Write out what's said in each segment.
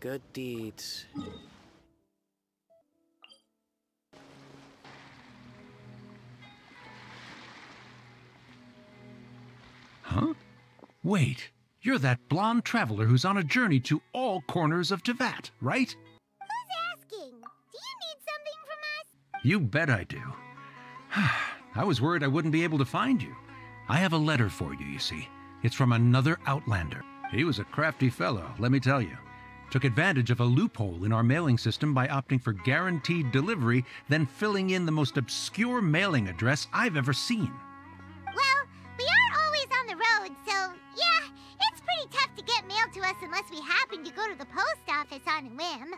good deeds. Huh? Wait, you're that blonde traveler who's on a journey to all corners of Teyvat, right? Who's asking? Do you need something from us? You bet I do. I was worried I wouldn't be able to find you. I have a letter for you, you see. It's from another Outlander. He was a crafty fellow, let me tell you. Took advantage of a loophole in our mailing system by opting for guaranteed delivery, then filling in the most obscure mailing address I've ever seen. Well, we are always on the road, so yeah, it's pretty tough to get mail to us unless we happen to go to the post office on a whim.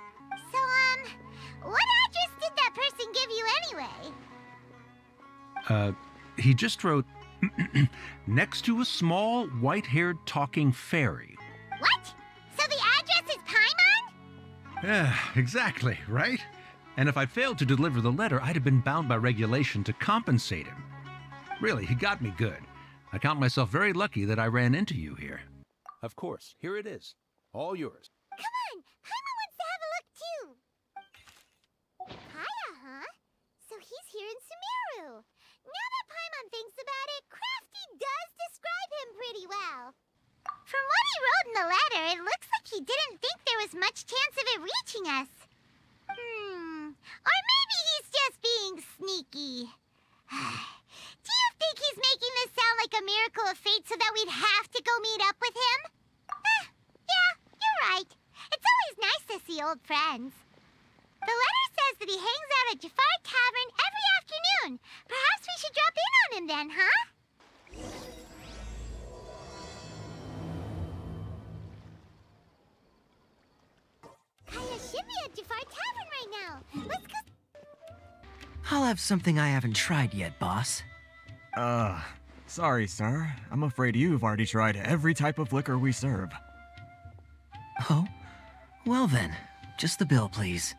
So, what address did that person give you anyway? He just wrote, next to a small, white-haired talking fairy. What? So the address is Paimon? Yeah, exactly, right? And if I failed to deliver the letter, I'd have been bound by regulation to compensate him. Really, he got me good. I count myself very lucky that I ran into you here. Of course, here it is. All yours. Come on, Paimon wants to have a look too. Kaya, huh? So he's here in Sumeru. Now that Paimon thinks about it, Crafty does describe him pretty well. From what he wrote in the letter, it looks like he didn't think there was much chance of it reaching us. Or maybe he's just being sneaky. Do you think he's making this sound like a miracle of fate so that we'd have to go meet up with him? Yeah, you're right. It's always nice to see old friends. The letter says that he hangs out at Jafar Tavern every afternoon. Perhaps we should drop in on him then, huh? Kaya should be at Jafar Tavern right now. Let's go. I'll have something I haven't tried yet, boss. Sorry, sir. I'm afraid you've already tried every type of liquor we serve. Oh? Well then, just the bill, please.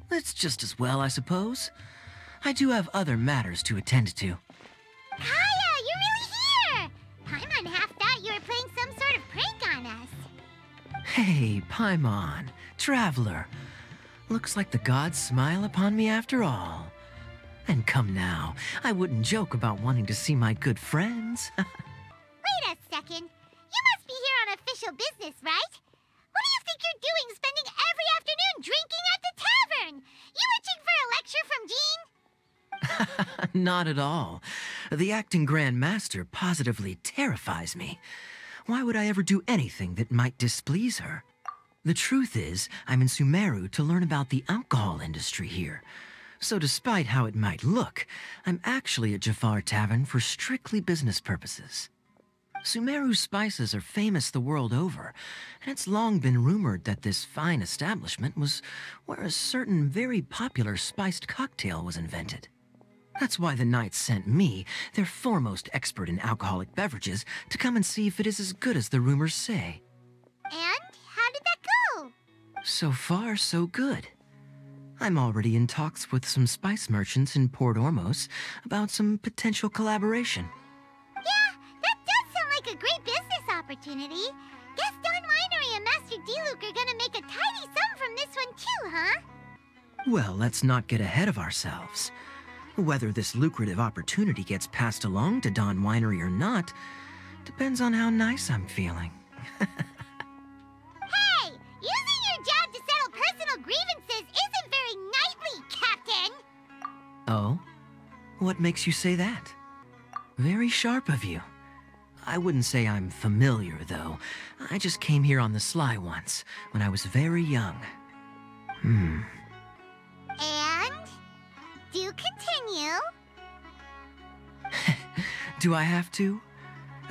That's just as well, I suppose. I do have other matters to attend to. Kaya, you're really here! Paimon half thought you were playing some sort of prank on us. Hey, Paimon, traveler. Looks like the gods smile upon me after all. And come now, I wouldn't joke about wanting to see my good friends. Wait a second. You must be here on official business, right? What do you think you're doing spending every afternoon drinking at the tavern? You itching for a lecture from Jean? Not at all. The acting Grand Master positively terrifies me. Why would I ever do anything that might displease her? The truth is, I'm in Sumeru to learn about the alcohol industry here. So despite how it might look, I'm actually at Jafar Tavern for strictly business purposes. Sumeru's spices are famous the world over, and it's long been rumored that this fine establishment was where a certain very popular spiced cocktail was invented. That's why the Knights sent me, their foremost expert in alcoholic beverages, to come and see if it is as good as the rumors say. And how did that go? So far, so good. I'm already in talks with some spice merchants in Port Ormos about some potential collaboration. Yeah, that does sound like a great business opportunity. Guess Don Winery and Master D-Luke are gonna make a tidy sum from this one too, huh? Well, let's not get ahead of ourselves. Whether this lucrative opportunity gets passed along to Don Winery or not depends on how nice I'm feeling. Hey! Using your job to settle personal grievances isn't very knightly, Captain! Oh? What makes you say that? Very sharp of you. I wouldn't say I'm familiar, though. I just came here on the sly once, when I was very young. And? Do continue. Do I have to?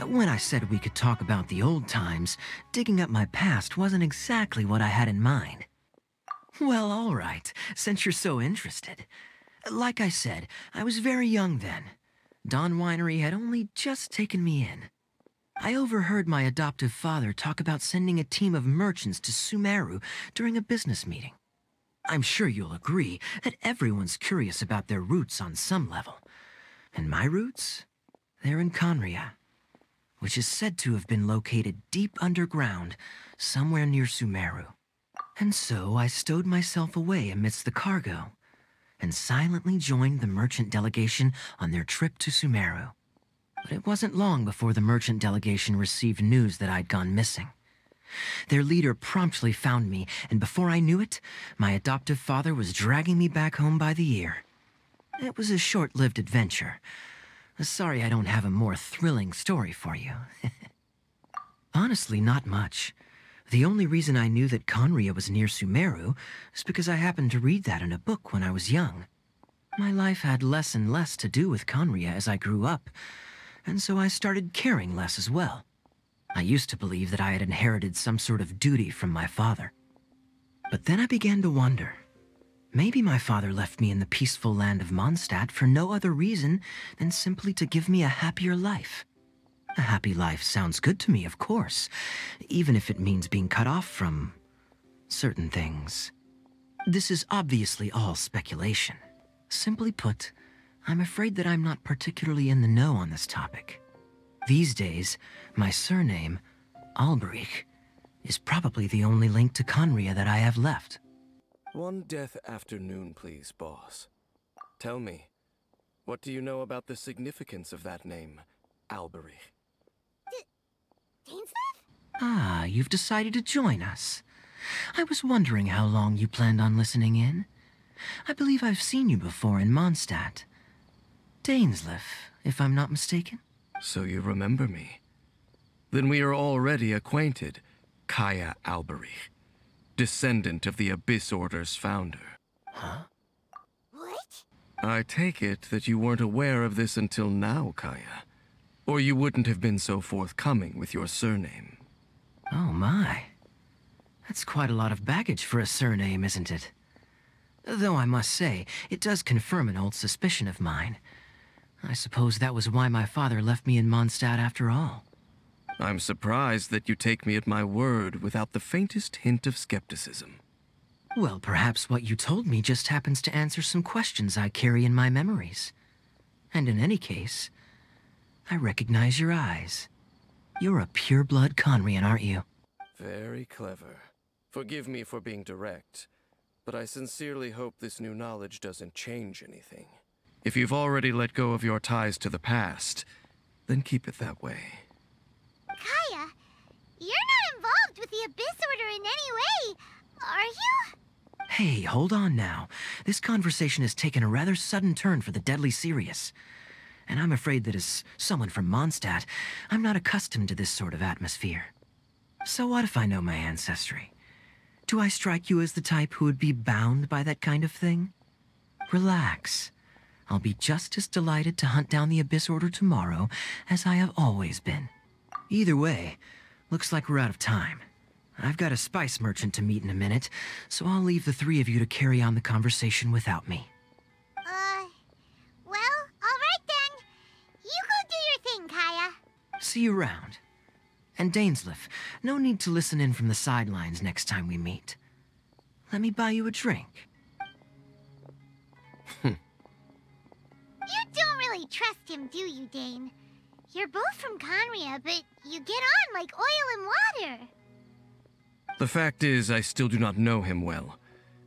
When I said we could talk about the old times, digging up my past wasn't exactly what I had in mind. Well, all right, since you're so interested. Like I said, I was very young then. Don Winery had only just taken me in. I overheard my adoptive father talk about sending a team of merchants to Sumeru during a business meeting. I'm sure you'll agree that everyone's curious about their roots on some level. And my roots? They're in Conria, which is said to have been located deep underground, somewhere near Sumeru. And so I stowed myself away amidst the cargo, and silently joined the merchant delegation on their trip to Sumeru. But it wasn't long before the merchant delegation received news that I'd gone missing. Their leader promptly found me, and before I knew it, my adoptive father was dragging me back home by the ear. It was a short-lived adventure. Sorry I don't have a more thrilling story for you. Honestly, not much. The only reason I knew that Conria was near Sumeru is because I happened to read that in a book when I was young. My life had less and less to do with Conria as I grew up, and so I started caring less as well. I used to believe that I had inherited some sort of duty from my father. But then I began to wonder. Maybe my father left me in the peaceful land of Mondstadt for no other reason than simply to give me a happier life. A happy life sounds good to me, of course, even if it means being cut off from certain things. This is obviously all speculation. Simply put, I'm afraid that I'm not particularly in the know on this topic. These days, my surname, Alberich, is probably the only link to Conria that I have left. One death afternoon, please, boss. Tell me, what do you know about the significance of that name, Alberich? Dainsleif? Ah, you've decided to join us. I was wondering how long you planned on listening in. I believe I've seen you before in Mondstadt. Dainsleif, if I'm not mistaken. So you remember me. Then we are already acquainted, Kaya Alberich, descendant of the Abyss Order's founder. Huh? What? I take it that you weren't aware of this until now, Kaya. Or you wouldn't have been so forthcoming with your surname. Oh my. That's quite a lot of baggage for a surname, isn't it? Though I must say, it does confirm an old suspicion of mine. I suppose that was why my father left me in Mondstadt after all. I'm surprised that you take me at my word without the faintest hint of skepticism. Well, perhaps what you told me just happens to answer some questions I carry in my memories. And in any case, I recognize your eyes. You're a pure-blood Conrian, aren't you? Very clever. Forgive me for being direct, but I sincerely hope this new knowledge doesn't change anything. If you've already let go of your ties to the past, then keep it that way. Kaya, you're not involved with the Abyss Order in any way, are you? Hey, hold on now. This conversation has taken a rather sudden turn for the deadly serious. And I'm afraid that as someone from Mondstadt, I'm not accustomed to this sort of atmosphere. So what if I know my ancestry? Do I strike you as the type who would be bound by that kind of thing? Relax. I'll be just as delighted to hunt down the Abyss Order tomorrow as I have always been. Either way, looks like we're out of time. I've got a spice merchant to meet in a minute, so I'll leave the three of you to carry on the conversation without me. Well, alright then. You go do your thing, Kaya. See you around. And Dainsleif, no need to listen in from the sidelines next time we meet. Let me buy you a drink. You don't really trust him, do you, Dane? You're both from Conria, but you get on like oil and water. The fact is, I still do not know him well.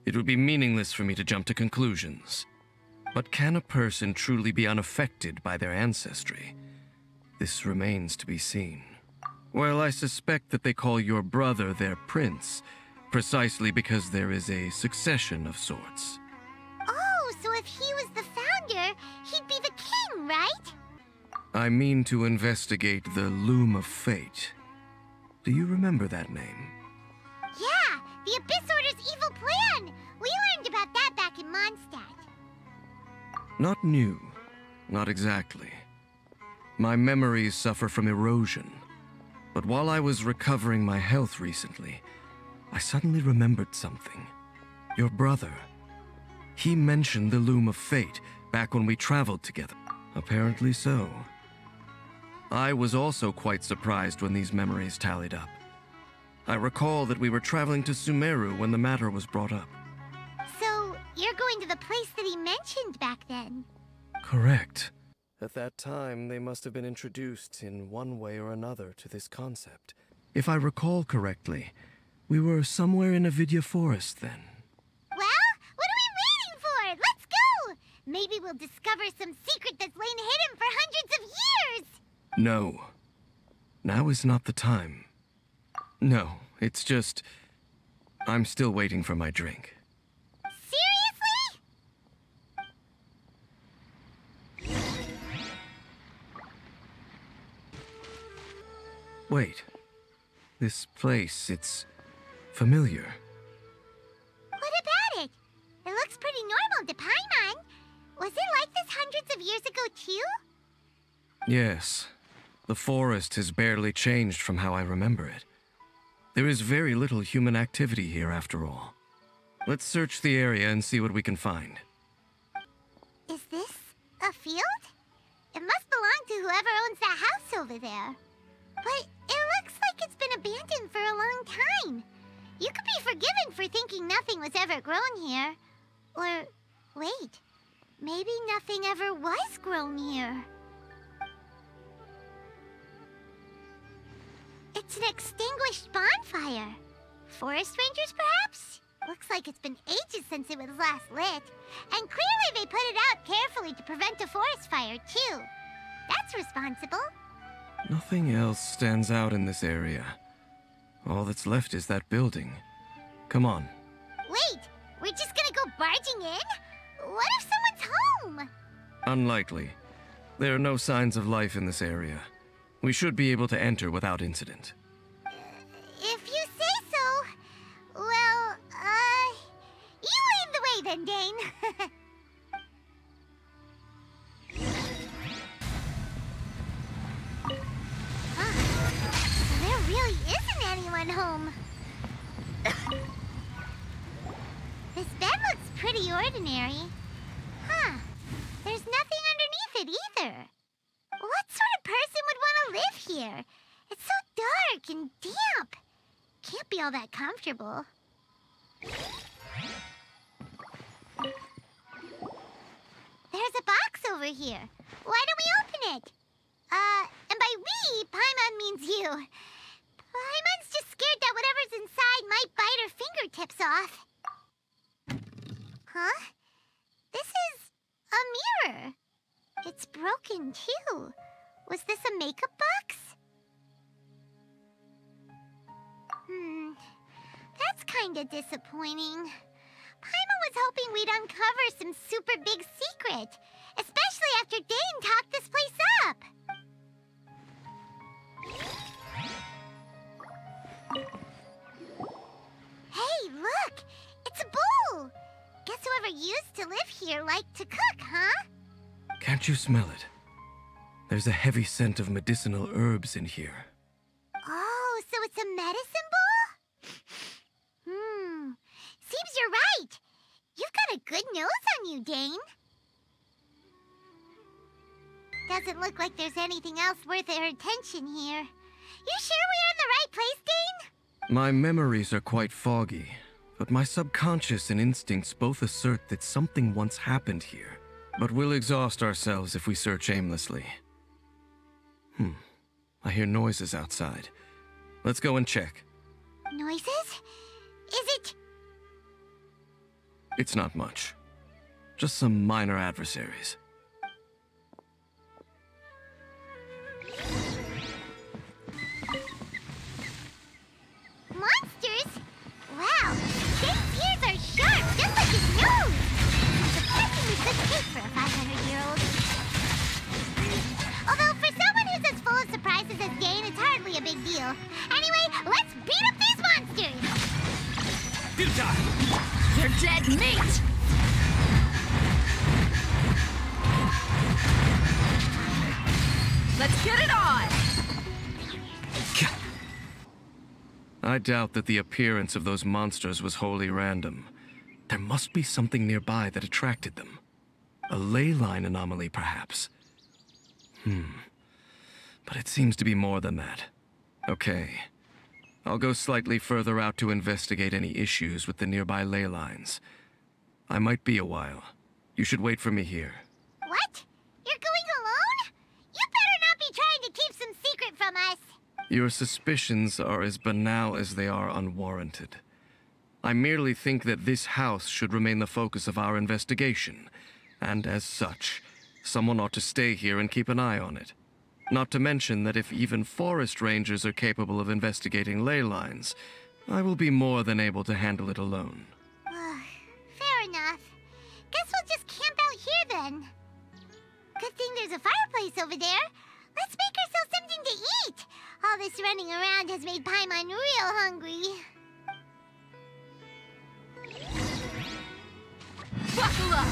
It would be meaningless for me to jump to conclusions. But can a person truly be unaffected by their ancestry? This remains to be seen. Well, I suspect that they call your brother their prince, precisely because there is a succession of sorts. Oh, so if he was the founder, he'd be the king, right? I mean to investigate the Loom of Fate. Do you remember that name? Yeah, the Abyss Order's evil plan! We learned about that back in Mondstadt. Not new. Not exactly. My memories suffer from erosion. But while I was recovering my health recently, I suddenly remembered something. Your brother. He mentioned the Loom of Fate back when we traveled together. Apparently so. I was also quite surprised when these memories tallied up. I recall that we were traveling to Sumeru when the matter was brought up. So, you're going to the place that he mentioned back then? Correct. At that time, they must have been introduced in one way or another to this concept. If I recall correctly, We were somewhere in Avidya Forest then. Well, what are we waiting for? Let's go! Maybe we'll discover some secret that's lain hidden for hundreds of years! No. Now is not the time. No, it's just... I'm still waiting for my drink. Seriously? Wait. This place, it's familiar. What about it? It looks pretty normal to Paimon. Was it like this hundreds of years ago too? Yes. The forest has barely changed from how I remember it. There is very little human activity here after all. Let's search the area and see what we can find. Is this a field? It must belong to whoever owns that house over there. But it looks like it's been abandoned for a long time. You could be forgiven for thinking nothing was ever grown here. Or, wait, maybe nothing ever was grown here. It's an extinguished bonfire. Forest rangers, perhaps? Looks like it's been ages since it was last lit. And clearly they put it out carefully to prevent a forest fire, too. That's responsible. Nothing else stands out in this area. All that's left is that building. Come on. Wait, we're just gonna go barging in? What if someone's home? Unlikely. There are no signs of life in this area. We should be able to enter without incident. If you say so. Well, you lead the way then, Dane. So there really isn't anyone home. This bed looks pretty ordinary. Huh. There's nothing underneath it either. What sort of person would want to live here? It's so dark and damp. Can't be all that comfortable. There's a box over here. Why don't we open it? And by we, Paimon means you. Paimon's just scared that whatever's inside might bite her fingertips off. Huh? This is a mirror. It's broken, too. Was this a makeup box? That's kinda disappointing. Paimon was hoping we'd uncover some super big secret, especially after Dane talked this place up. Hey, look! It's a bowl! Guess whoever used to live here liked to cook, huh? Can't you smell it? There's a heavy scent of medicinal herbs in here. Oh, so it's a medicine bowl? Seems you're right. You've got a good nose on you, Dane. Doesn't look like there's anything else worth our attention here. You sure we're in the right place, Dane? My memories are quite foggy, but my subconscious and instincts both assert that something once happened here. But we'll exhaust ourselves if we search aimlessly. I hear noises outside. Let's go and check. Noises? Is it... It's not much. Just some minor adversaries. monsters? Wow, Dane's ears are sharp, just like his nose! Surprisingly good taste for a 500-year-old. Although, for someone who's as full of surprises as Dane, it's hardly a big deal. Anyway, let's beat up these monsters! Futile! They're dead meat! Let's get it on! I doubt that the appearance of those monsters was wholly random. There must be something nearby that attracted them. A ley line anomaly, perhaps. But it seems to be more than that. Okay. I'll go slightly further out to investigate any issues with the nearby ley lines. I might be a while. You should wait for me here. What? You're going alone? You better not be trying to keep some secret from us. Your suspicions are as banal as they are unwarranted. I merely think that this house should remain the focus of our investigation, and as such, someone ought to stay here and keep an eye on it. Not to mention that if even forest rangers are capable of investigating ley lines, I will be more than able to handle it alone. Fair enough. Guess we'll just camp out here then. Good thing there's a fireplace over there. Let's make ourselves something to eat. All this running around has made Paimon real hungry. Buckle up!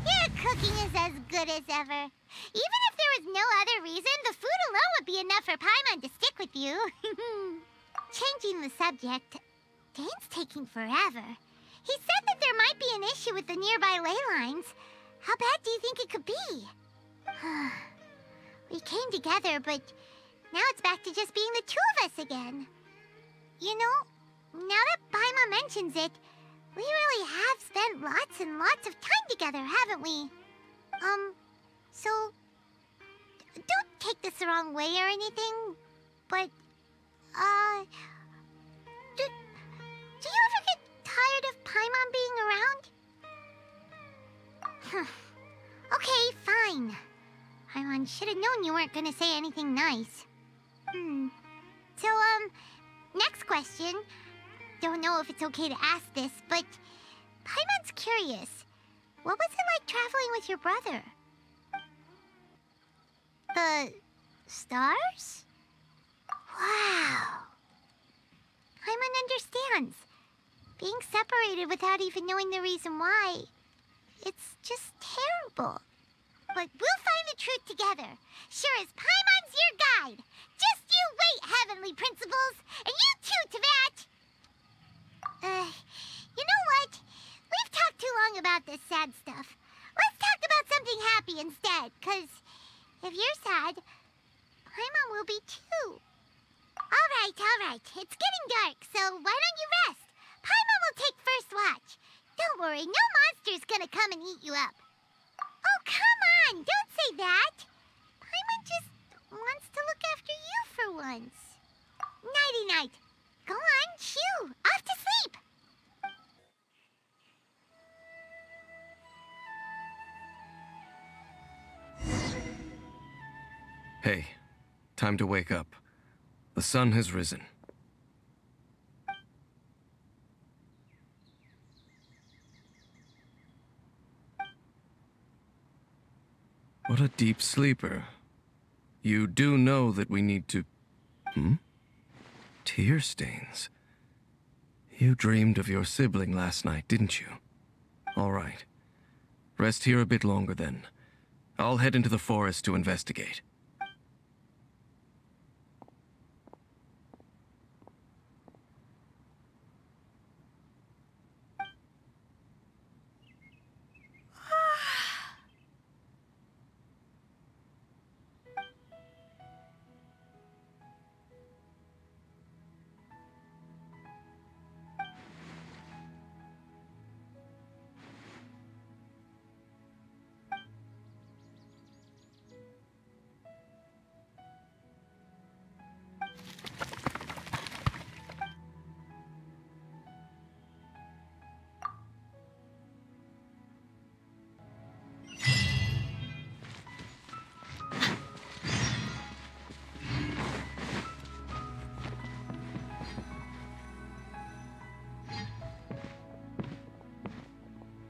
Your cooking is as good as ever. Even if there was no other reason, the food alone would be enough for Paimon to stick with you. Changing the subject, Dane's taking forever. He said that there might be an issue with the nearby ley lines. How bad do you think it could be? We came together, but now it's back to just being the two of us again. You know, now that Paimon mentions it, we really have spent lots and lots of time together, haven't we? So, don't take this the wrong way or anything, but, do you ever get tired of Paimon being around? Okay, fine. Paimon should have known you weren't gonna say anything nice. So, next question. Don't know if it's okay to ask this, but Paimon's curious. What was it like traveling with your brother? The stars? Wow. Paimon understands. Being separated without even knowing the reason why, it's just terrible. But we'll find the truth together. Sure as Paimon's your guide. Just you wait, Heavenly Principles, and you too, Teyvat. You know what? We've talked too long about this sad stuff. Let's talk about something happy instead, 'cause if you're sad, Paimon will be too. All right. It's getting dark, so why don't you rest? Paimon will take first watch. Don't worry, no monster's gonna come and eat you up. Oh, come on! Don't say that! Paimon just wants to look after you for once. Nighty-night. Go on, shoo! Off to sleep! Hey, time to wake up. The sun has risen. What a deep sleeper. You do know that we need to... Tear stains. You dreamed of your sibling last night, didn't you? All right. Rest here a bit longer then. I'll head into the forest to investigate.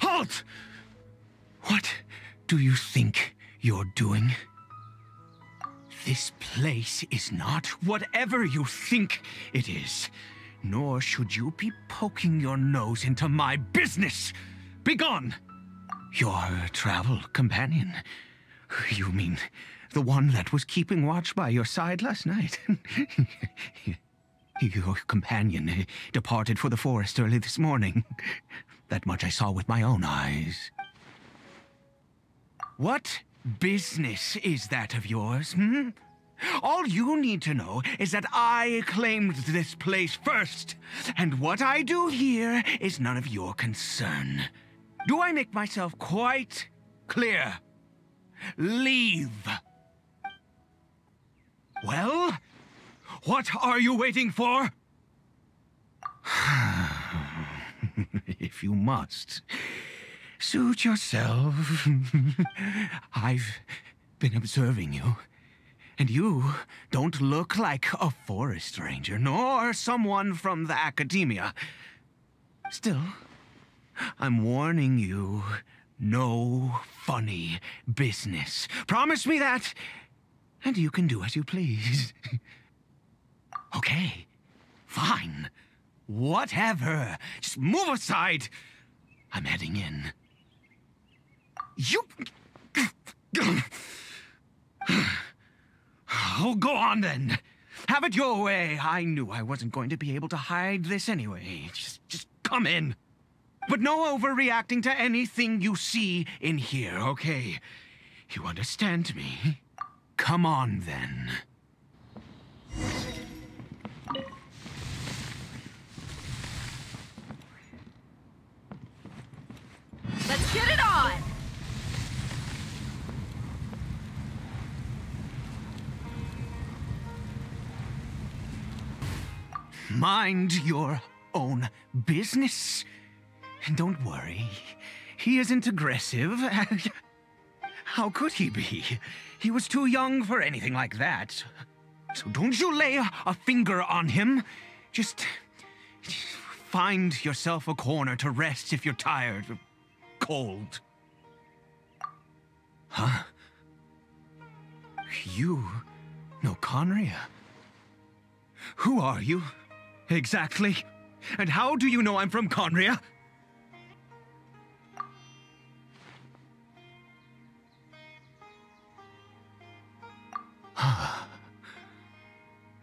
Halt! What do you think you're doing? This place is not whatever you think it is. Nor should you be poking your nose into my business. Begone! Your travel companion. You mean the one that was keeping watch by your side last night? Your companion departed for the forest early this morning. That much I saw with my own eyes. What business is that of yours, All you need to know is that I claimed this place first, and what I do here is none of your concern. Do I make myself quite clear? Leave. Well, what are you waiting for? If you must, suit yourself. I've been observing you, and you don't look like a forest ranger, nor someone from the academia. Still, I'm warning you, no funny business. Promise me that, and you can do as you please. Okay, fine. Whatever. Just move aside. I'm heading in. You... Oh, go on then. Have it your way. I knew I wasn't going to be able to hide this anyway. Just come in. But no overreacting to anything you see in here, okay? You understand me? Come on then. Let's get it on! Mind your own business. And don't worry, he isn't aggressive. How could he be? He was too young for anything like that. So don't you lay a finger on him. Just find yourself a corner to rest if you're tired or cold. Huh? You know Conria? Who are you, exactly? And how do you know I'm from Conria?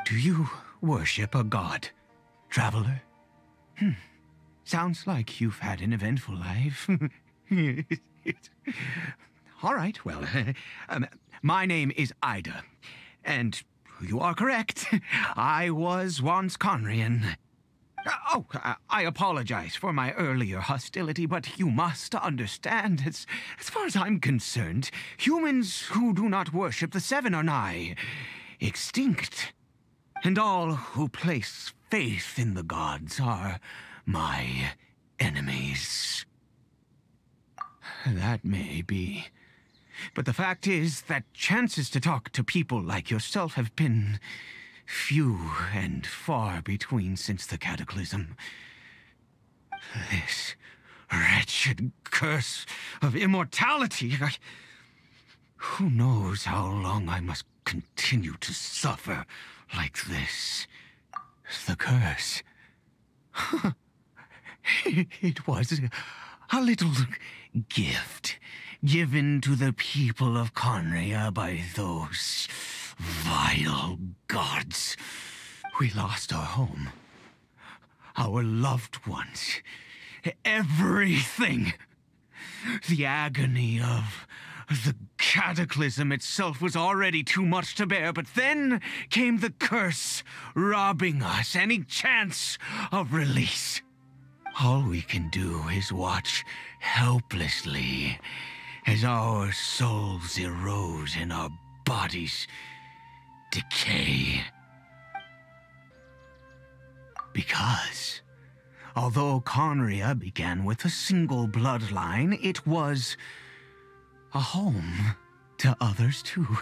Do you worship a god, traveler? Sounds like you've had an eventful life. All right, well, my name is Ida, and you are correct. I was once Conrian. I apologize for my earlier hostility, but you must understand, as far as I'm concerned, humans who do not worship the Seven are nigh extinct. And all who place faith in the gods are my enemies. That may be. But the fact is that chances to talk to people like yourself have been few and far between since the cataclysm. This wretched curse of immortality. Who knows how long I must continue to suffer like this? The curse. It was a little gift given to the people of Conria by those vile gods. We lost our home, our loved ones, everything. The agony of the cataclysm itself was already too much to bear, but then came the curse, robbing us any chance of release. All we can do is watch helplessly as our souls erode and our bodies decay. Because, although Conria began with a single bloodline, it was a home to others too.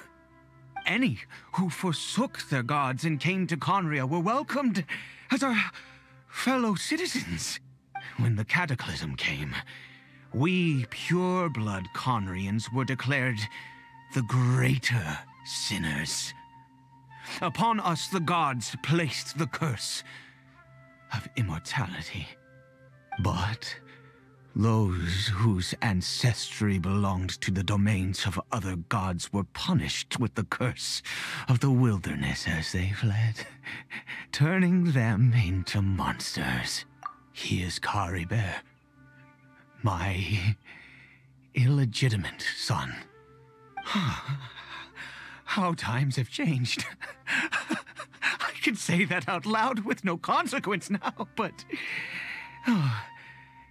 Any who forsook their gods and came to Conria were welcomed as our fellow citizens. When the cataclysm came, we pure-blood Conrians were declared the greater sinners. Upon us the gods placed the curse of immortality. But those whose ancestry belonged to the domains of other gods were punished with the curse of the wilderness as they fled, turning them into monsters. He is Caribert, my illegitimate son. How times have changed. I can say that out loud with no consequence now, but...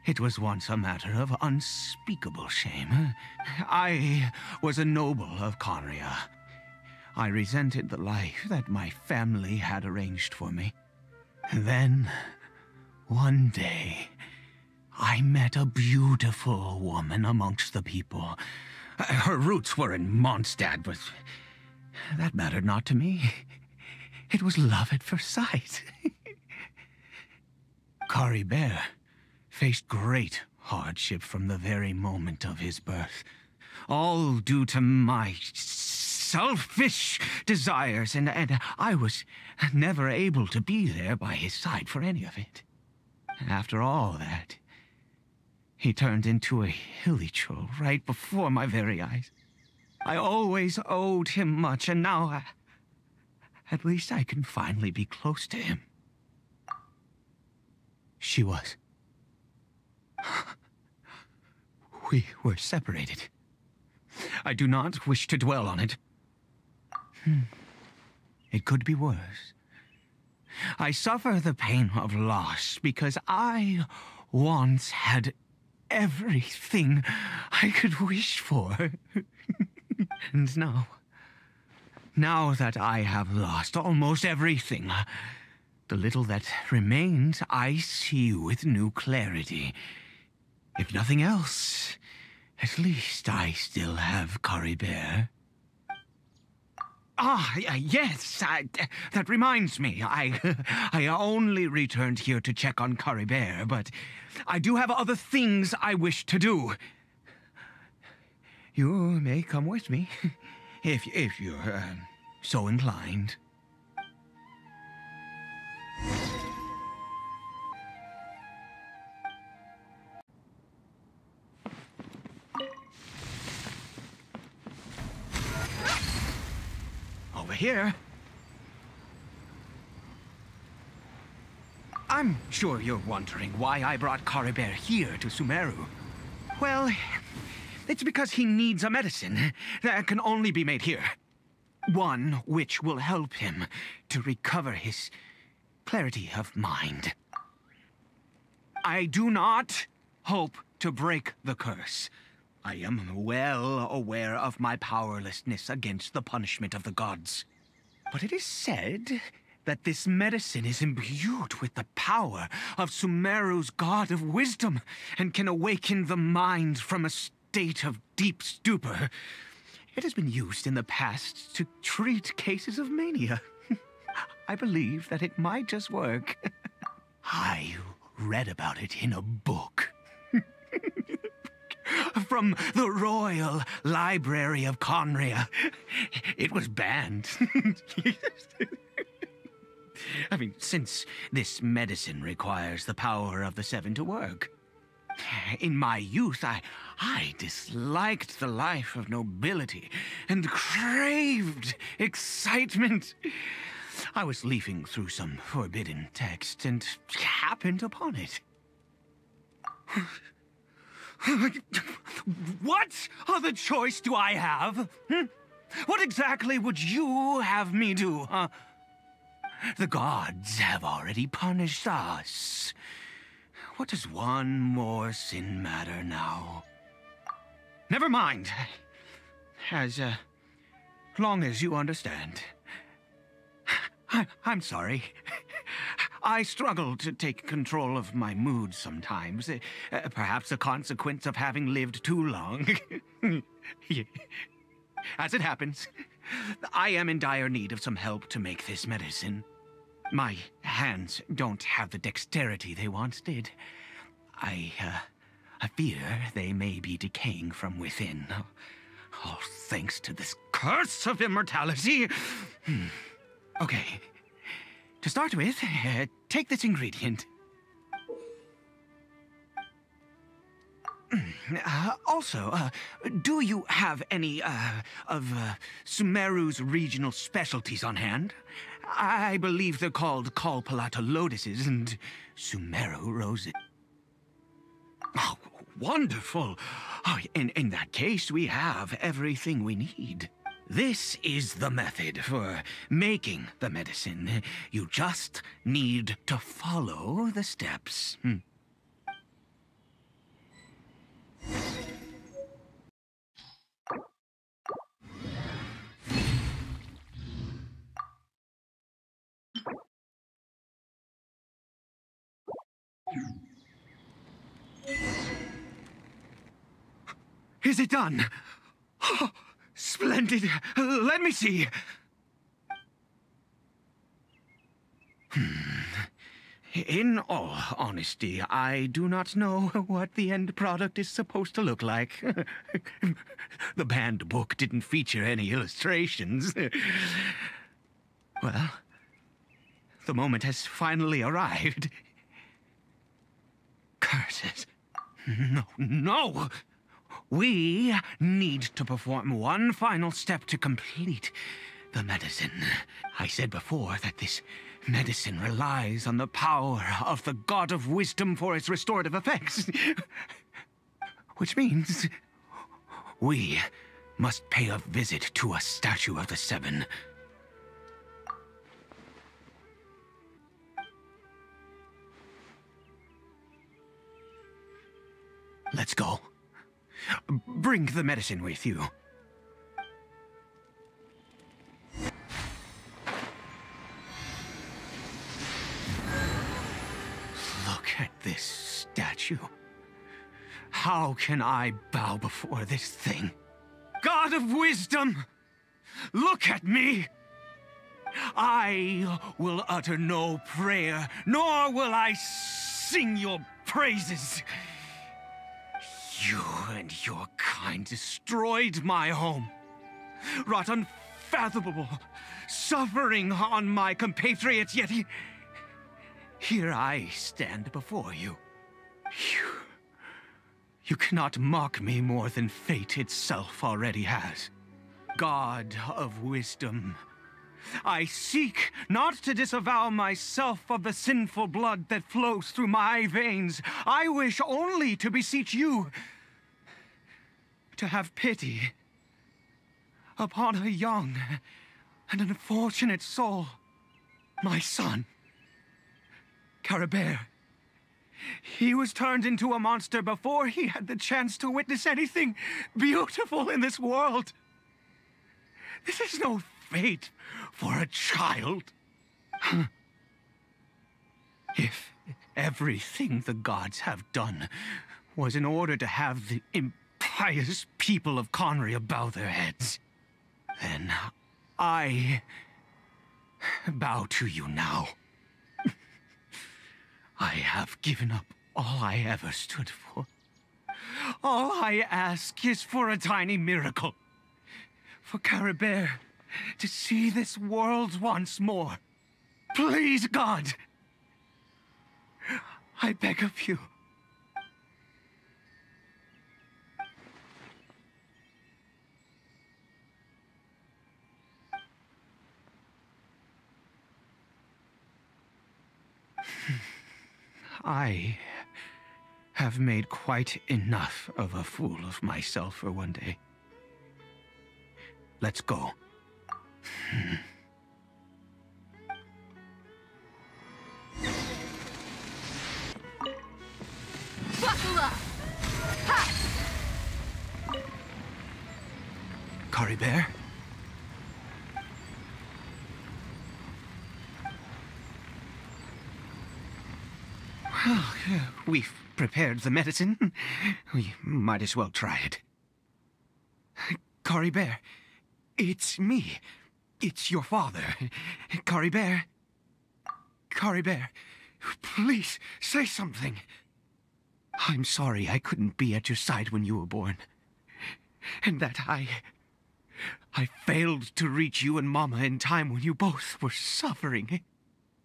it was once a matter of unspeakable shame. I was a noble of Conria. I resented the life that my family had arranged for me. Then, one day, I met a beautiful woman amongst the people. Her roots were in Mondstadt, but that mattered not to me. It was love at first sight. Caribert faced great hardship from the very moment of his birth, all due to my selfish desires, and I was never able to be there by his side for any of it. After all that, he turned into a hilichurl right before my very eyes. I always owed him much, and now at least I can finally be close to him. She was. We were separated. I do not wish to dwell on it. It could be worse. I suffer the pain of loss because I once had everything I could wish for. And now that I have lost almost everything, the little that remains I see with new clarity. If nothing else, at least I still have Caribert. Yes, that reminds me. I only returned here to check on Caribert, but I do have other things I wish to do. You may come with me, if you're so inclined. Over here. I'm sure you're wondering why I brought Caribert here to Sumeru. Well, it's because he needs a medicine that can only be made here. One which will help him to recover his clarity of mind. I do not hope to break the curse. I am well aware of my powerlessness against the punishment of the gods. But it is said that this medicine is imbued with the power of Sumeru's god of wisdom and can awaken the mind from a state of deep stupor. It has been used in the past to treat cases of mania. I believe that it might just work. I read about it in a book. From the Royal Library of Conria. It was banned. I mean, since this medicine requires the power of the Seven to work. In my youth, I disliked the life of nobility and craved excitement. I was leafing through some forbidden text and happened upon it. What other choice do I have? What exactly would you have me do, huh? The gods have already punished us. What does one more sin matter now? Never mind. As long as you understand. I'm sorry. I struggle to take control of my mood sometimes. Perhaps a consequence of having lived too long. As it happens, I am in dire need of some help to make this medicine. My hands don't have the dexterity they once did. I fear they may be decaying from within. All thanks to this curse of immortality. Okay. To start with, take this ingredient. Also, do you have any, of Sumeru's regional specialties on hand? I believe they're called Kalpalata lotuses and Sumeru roses. Oh, wonderful! Oh, in that case, we have everything we need. This is the method for making the medicine. You just need to follow the steps. Is it done? Oh, splendid. Let me see. In all honesty, I do not know what the end product is supposed to look like. The banned book didn't feature any illustrations. Well, the moment has finally arrived. Curses. No! We need to perform one final step to complete the medicine. I said before that this medicine relies on the power of the God of Wisdom for its restorative effects. Which means we must pay a visit to a statue of the Seven. Let's go. Bring the medicine with you. Look at this statue. How can I bow before this thing? God of Wisdom! Look at me! I will utter no prayer, nor will I sing your praises. You and your kind destroyed my home, wrought unfathomable suffering on my compatriots, yet here I stand before you. You cannot mock me more than fate itself already has. God of Wisdom, I seek not to disavow myself of the sinful blood that flows through my veins. I wish only to beseech you to have pity upon a young and unfortunate soul, my son, Caribert. He was turned into a monster before he had the chance to witness anything beautiful in this world. This is no fate for a child. If everything the gods have done was in order to have the impious people of Conria bow their heads, then I bow to you now. I have given up all I ever stood for. All I ask is for a tiny miracle. For Caribert to see this world once more. Please, God! I beg of you. I have made quite enough of a fool of myself for one day. Let's go. Buckle up! Ha! Caribert? Well, we've prepared the medicine. We might as well try it. Caribert, it's me. It's your father. Caribert. Caribert, please say something. I'm sorry I couldn't be at your side when you were born. And that I failed to reach you and Mama in time when you both were suffering.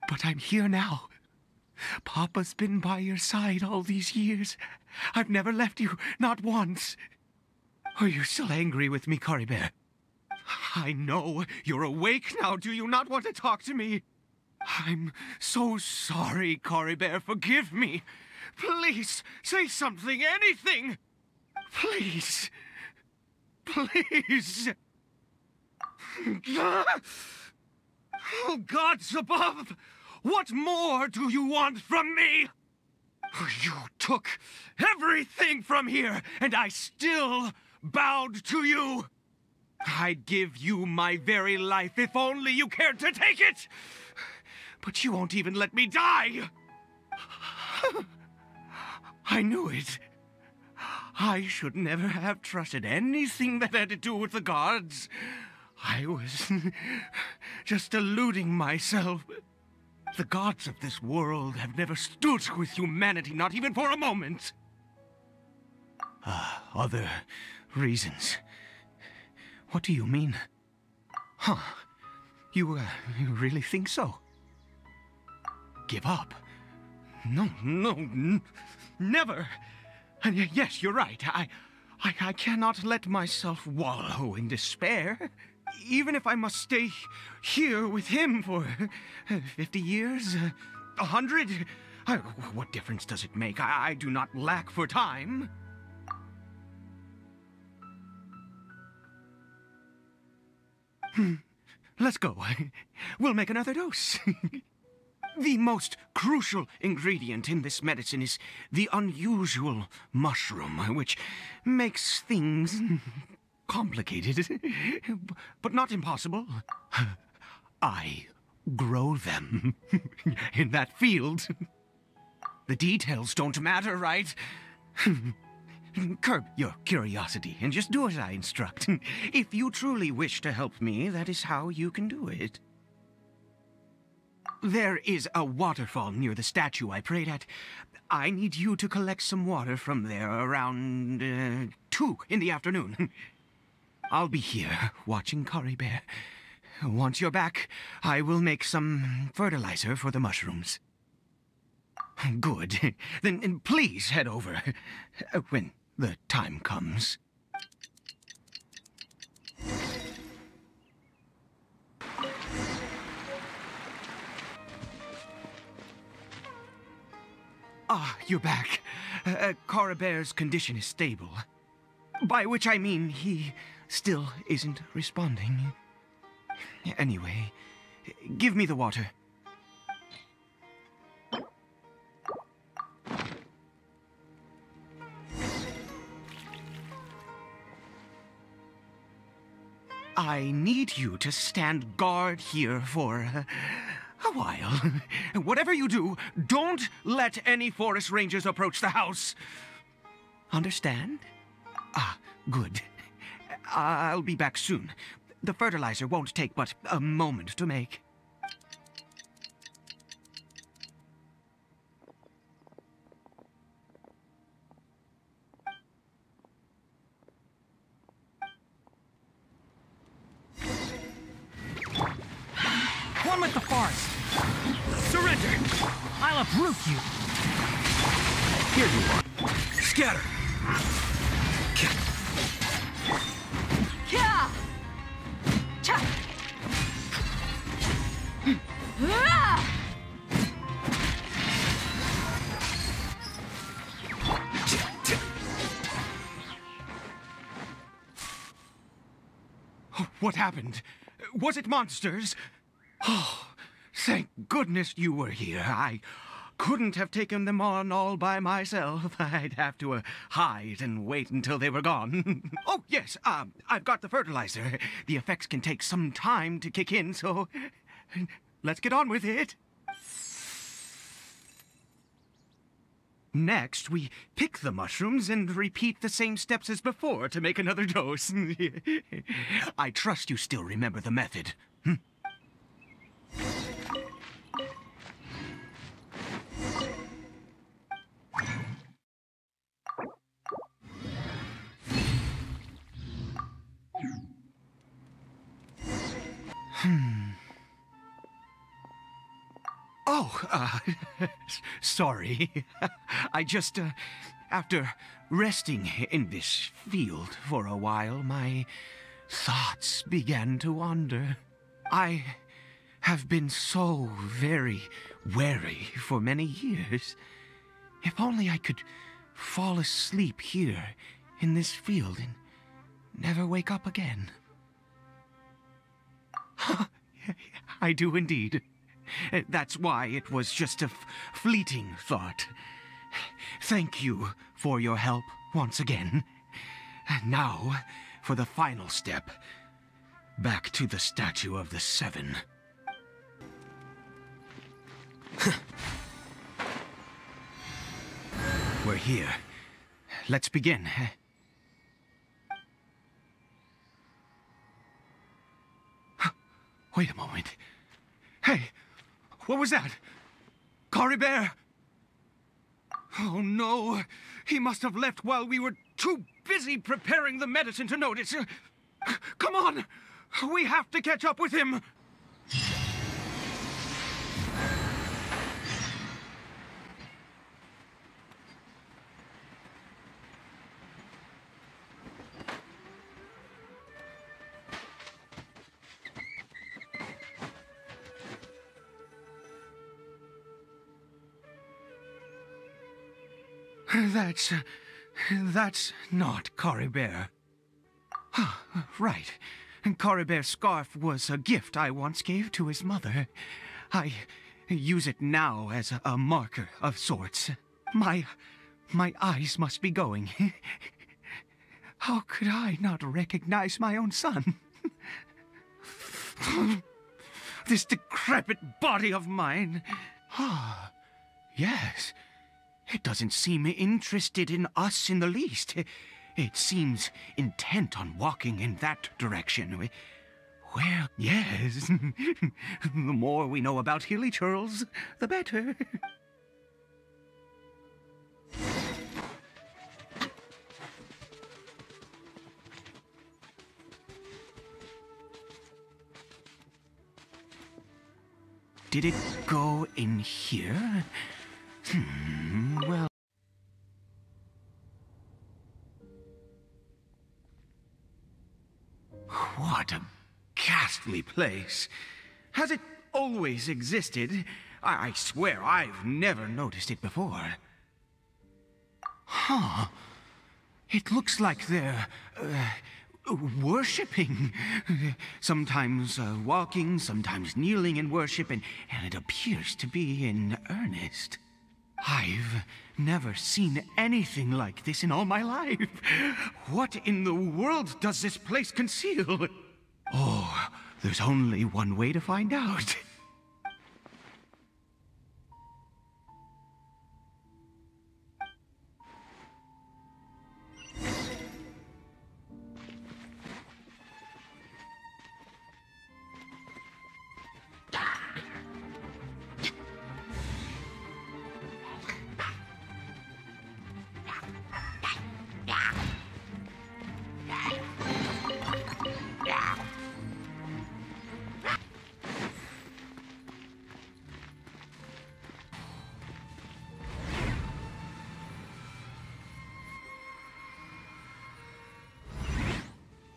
But I'm here now. Papa's been by your side all these years. I've never left you, not once. Are you still angry with me, Caribert? I know you're awake now. Do you not want to talk to me? I'm so sorry, Caribert. Forgive me. Please, say something, anything. Please. Please. Oh, gods above! What more do you want from me? You took everything from here, and I still bowed to you. I'd give you my very life if only you cared to take it. But you won't even let me die. I knew it. I should never have trusted anything that had to do with the gods. I was just deluding myself. The gods of this world have never stood with humanity, not even for a moment. Other reasons. What do you mean? Huh. You really think so? Give up? No, never. And yes, you're right. I cannot let myself wallow in despair. Even if I must stay here with him for 50 years, 100, what difference does it make? I do not lack for time. Let's go. We'll make another dose. The most crucial ingredient in this medicine is the unusual mushroom, which makes things complicated, but not impossible. I grow them in that field. The details don't matter, right? Curb your curiosity and just do as I instruct. If you truly wish to help me, that is how you can do it. There is a waterfall near the statue I prayed at. I need you to collect some water from there around 2 in the afternoon. I'll be here watching Caribert. Once you're back, I will make some fertilizer for the mushrooms. Good. Then please head over when the time comes. Ah, you're back. Caribert's condition is stable. By which I mean he still isn't responding. Anyway, give me the water. I need you to stand guard here for a while. Whatever you do, don't let any forest rangers approach the house. Understand? Ah, good. I'll be back soon. The fertilizer won't take but a moment to make. One with the forest. Surrender. I'll uproot you. Here you are. Scatter. Yeah! Cha! Ah! What happened? Was it monsters? Oh, thank goodness you were here. I couldn't have taken them on all by myself. I'd have to hide and wait until they were gone. Oh, yes, I've got the fertilizer. The effects can take some time to kick in, so let's get on with it. Next, we pick the mushrooms and repeat the same steps as before to make another dose. I trust you still remember the method. Oh, sorry. I just, after resting in this field for a while, my thoughts began to wander. I have been so very wary for many years. If only I could fall asleep here in this field and never wake up again. I do indeed. That's why it was just a fleeting thought. Thank you for your help once again. Now, for the final step. Back to the Statue of the Seven. We're here. Let's begin. Wait a moment. Hey, what was that? Caribert! Oh no, he must have left while we were too busy preparing the medicine to notice. Come on, we have to catch up with him. That's not Caribert. Right. Caribert's scarf was a gift I once gave to his mother. I use it now as a marker of sorts. My eyes must be going. How could I not recognize my own son? This decrepit body of mine. Ah, yes. It doesn't seem interested in us in the least. It seems intent on walking in that direction. Well, yes. The more we know about Hilly Churls, the better. Did it go in here? Well... What a ghastly place. Has it always existed? I swear I've never noticed it before. Huh. It looks like they're... worshipping. Sometimes walking, sometimes kneeling in worship, and it appears to be in earnest. I've never seen anything like this in all my life. What in the world does this place conceal? Oh, there's only one way to find out.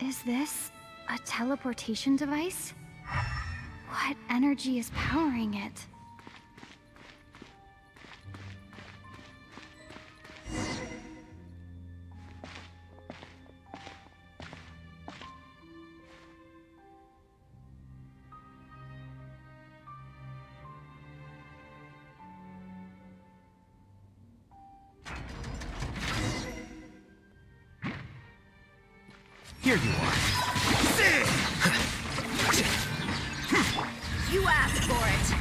Is this a teleportation device? What energy is powering it? Here you are. You asked for it.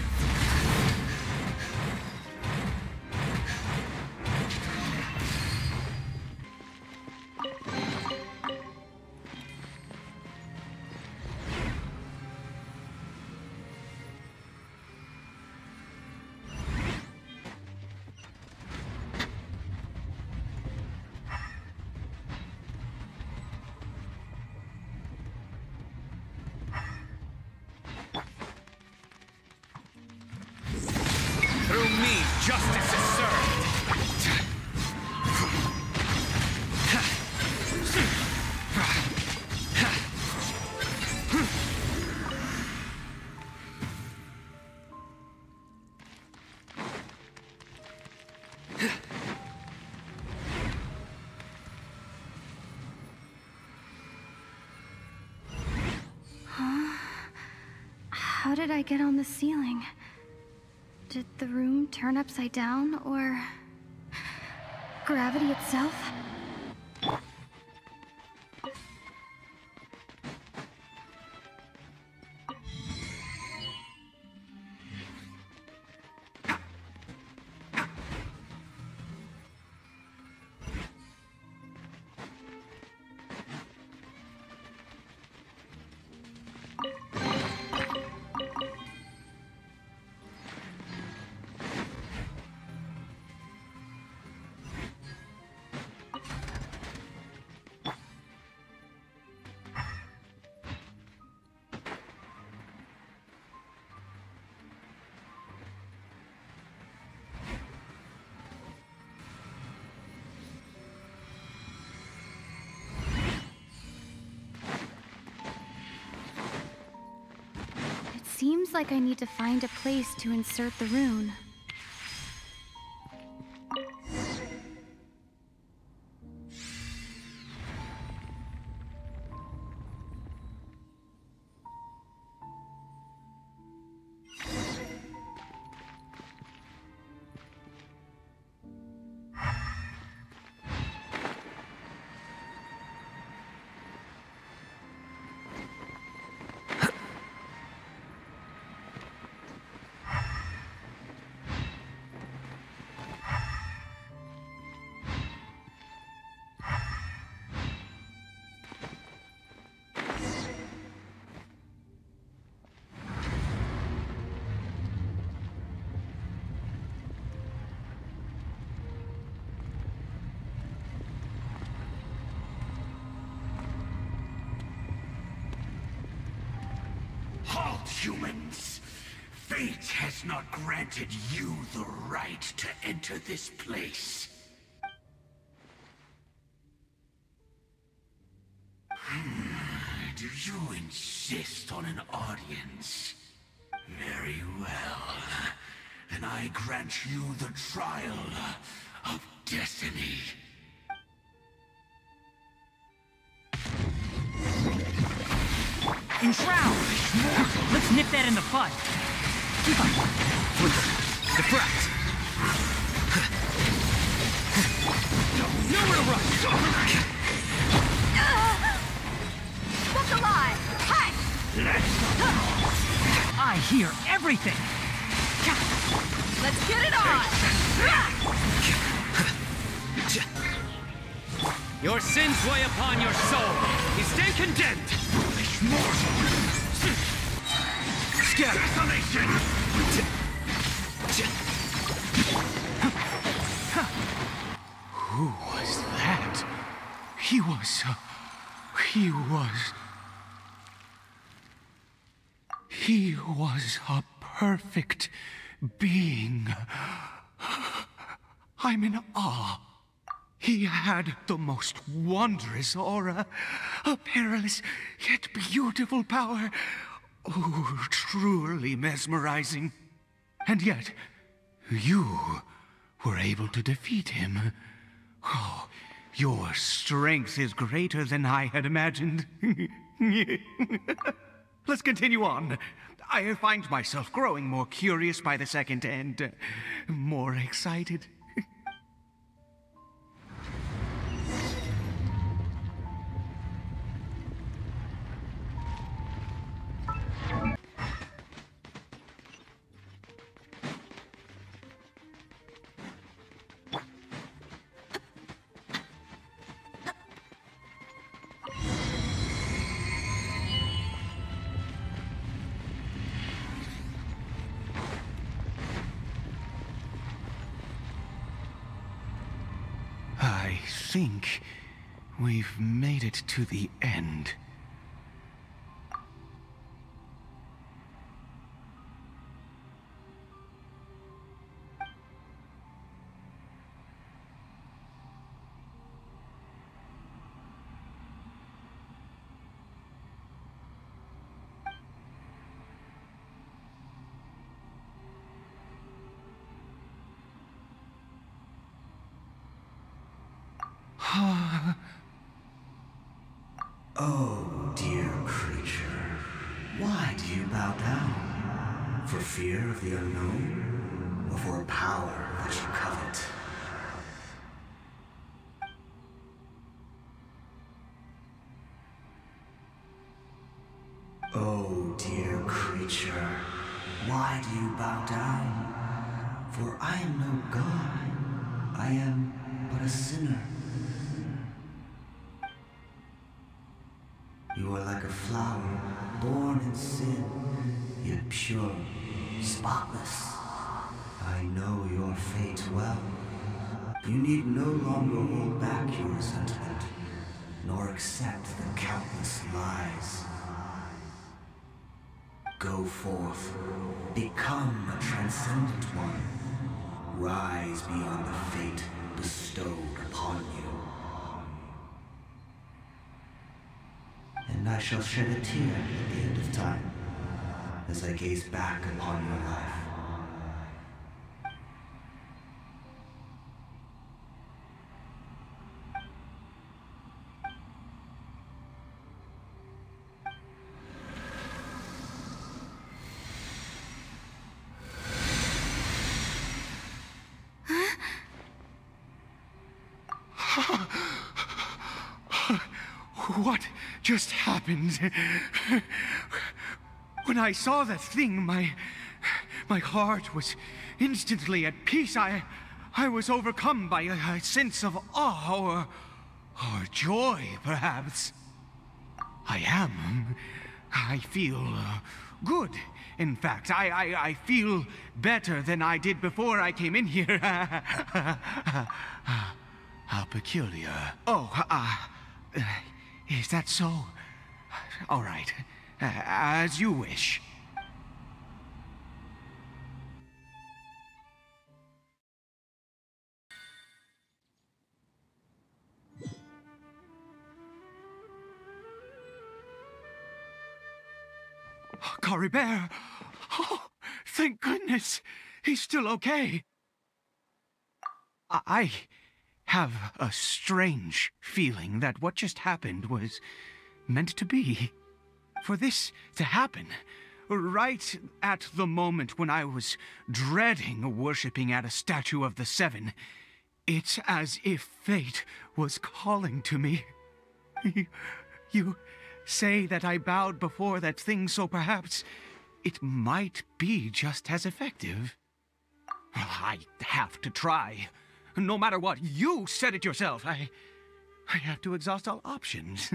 Through me, justice is served. How did I get on the ceiling? Did the room turn upside down, or gravity itself? Seems like I need to find a place to insert the rune. Halt, humans! Fate has not granted you the right to enter this place. Do you insist on an audience? Very well. Then I grant you the trial of destiny. Enshroud! Let's nip that in the bud. Keep up. Deflect! Nowhere to run! Look alive! Hi! I hear everything! Let's get it on! Your sins weigh upon your soul. You stand condemned. Scatter! Desolation! Who was that? He was a perfect being. I'm in awe. He had the most wondrous aura, a perilous yet beautiful power. Oh, truly mesmerizing. And yet, you were able to defeat him. Oh, your strength is greater than I had imagined. Let's continue on. I find myself growing more curious by the second and more excited. I think we've made it to the end. Oh, dear creature, why do you bow down? For fear of the unknown? Or for a power that you covet? Oh, dear creature, why do you bow down? For I am no god. I am but a sinner. You are like a flower, born in sin, yet pure, spotless. I know your fate well. You need no longer hold back your resentment, nor accept the countless lies. Go forth, become a transcendent one. Rise beyond the fate bestowed upon you. And I shall shed a tear at the end of time, as I gaze back upon your life. What just happened? When I saw that thing, my heart was instantly at peace. I was overcome by a sense of awe or joy, perhaps. I feel good. In fact, I feel better than I did before I came in here. How peculiar. Oh, is that so? All right. As you wish. Caribert! Oh, thank goodness! He's still okay. I have a strange feeling that what just happened was meant to be. For this to happen, right at the moment when I was dreading worshipping at a statue of the Seven, it's as if fate was calling to me. You say that I bowed before that thing, so perhaps it might be just as effective. I have to try. No matter what, you said it yourself. I have to exhaust all options.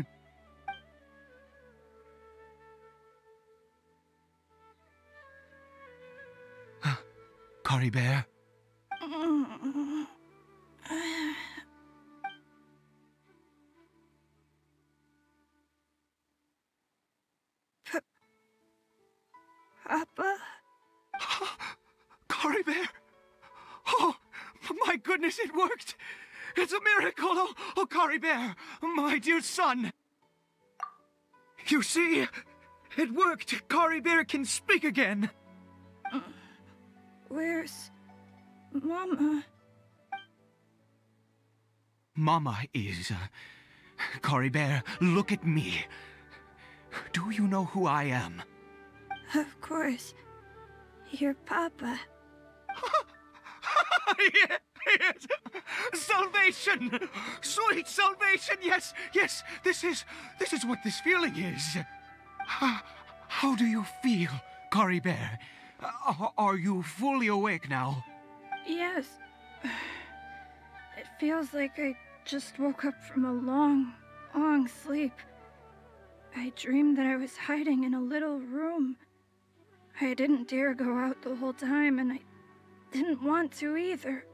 Caribert? Papa? Caribert! Oh, my goodness, it worked! It's a miracle! Oh, Caribert, my dear son! You see, it worked! Caribert can speak again! Where's Mama? Mama is... Caribert, look at me. Do you know who I am? Of course. Your Papa. Yes! Salvation! Sweet salvation! Yes, yes! This is what this feeling is. How do you feel, Caribert? Are you fully awake now? Yes. It feels like I just woke up from a long, long sleep. I dreamed that I was hiding in a little room. I didn't dare go out the whole time, and I didn't want to either.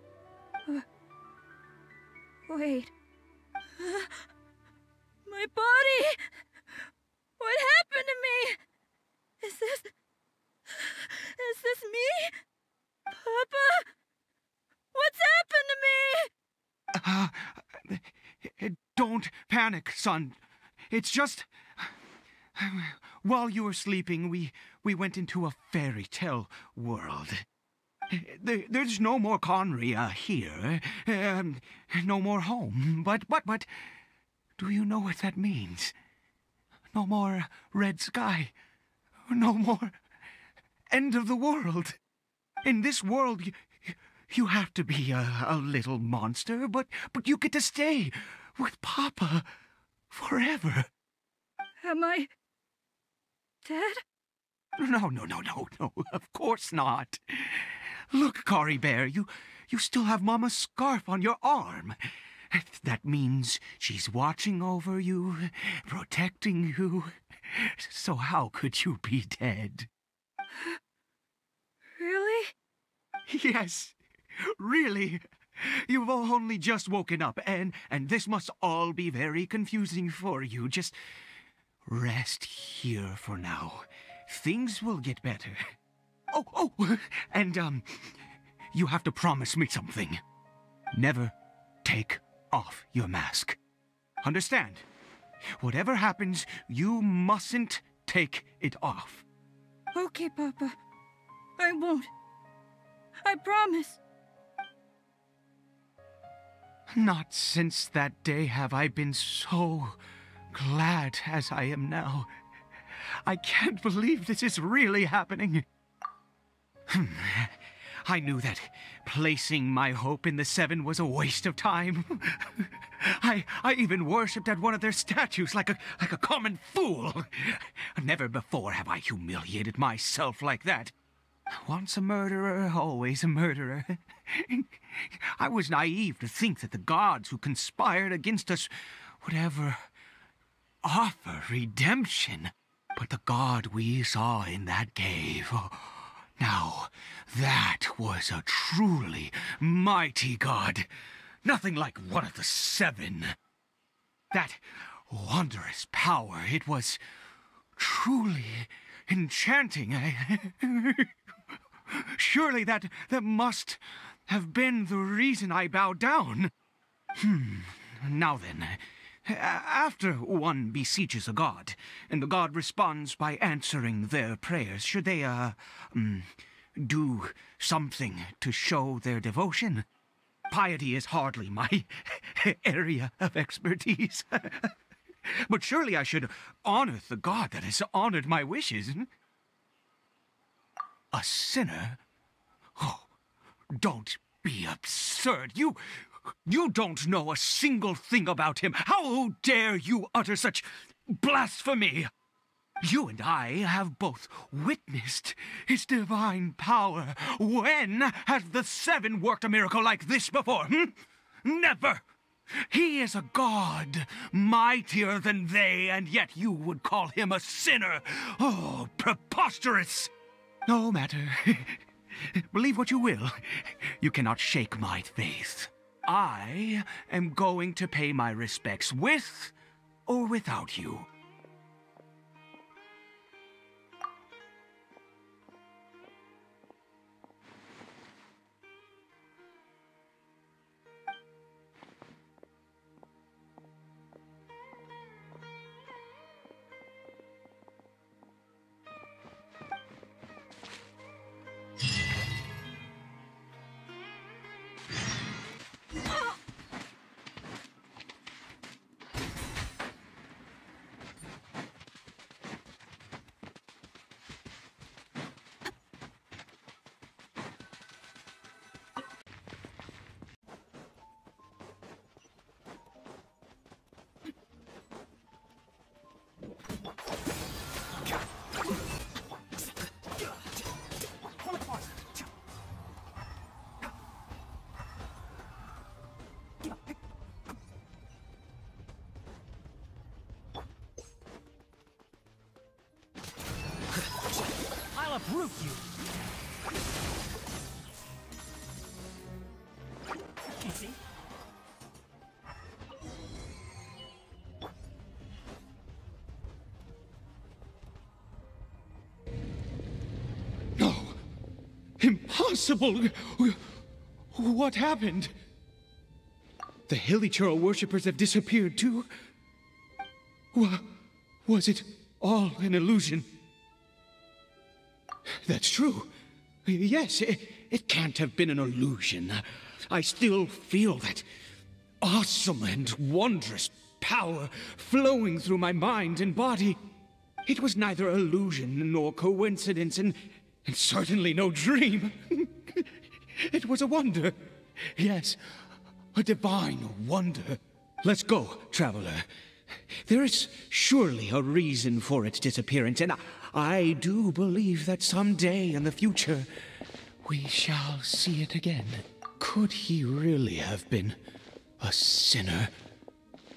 Wait. My body! What happened to me? Is this me? Papa? What's happened to me? Don't panic, son. It's just... While you were sleeping, we went into a fairy tale world. There's no more Conria here. No more home. But, do you know what that means? No more red sky. No more end of the world. In this world, you have to be a little monster, but you get to stay with Papa forever. Am I dead? No, of course not. Look, Caribert, you still have Mama's scarf on your arm. That means she's watching over you, protecting you. So how could you be dead? Really? Yes, really. You've only just woken up, and this must all be very confusing for you. Just rest here for now. Things will get better. Oh, and you have to promise me something. Never take off your mask. Understand? Whatever happens, you mustn't take it off. Okay, Papa. I won't. I promise. Not since that day have I been so glad as I am now. I can't believe this is really happening. I knew that placing my hope in the Seven was a waste of time. I even worshipped at one of their statues like a common fool. Never before have I humiliated myself like that. Once a murderer, always a murderer. I was naive to think that the gods who conspired against us would ever offer redemption. But the god we saw in that cave... Now, that was a truly mighty god. Nothing like one of the Seven. That wondrous power, it was truly enchanting. Surely that must have been the reason I bowed down. Now then, after one beseeches a god, and the god responds by answering their prayers, should they, do something to show their devotion? Piety is hardly my area of expertise. But surely I should honor the god that has honored my wishes. A sinner? Oh, don't be absurd. You don't know a single thing about him. How dare you utter such blasphemy? You and I have both witnessed his divine power. When has the Seven worked a miracle like this before? Never! He is a god, mightier than they, and yet you would call him a sinner. Oh, preposterous! No matter. Believe what you will. You cannot shake my faith. I am going to pay my respects with or without you. I'll uproot you! Easy. No! Impossible! What happened? The Hilichurl worshippers have disappeared too? Was it all an illusion? That's true. Yes, it can't have been an illusion. I still feel that awesome and wondrous power flowing through my mind and body. It was neither illusion nor coincidence, and And certainly no dream. It was a wonder. Yes, a divine wonder. Let's go, traveler. There is surely a reason for its disappearance, and I do believe that someday in the future, we shall see it again. Could he really have been a sinner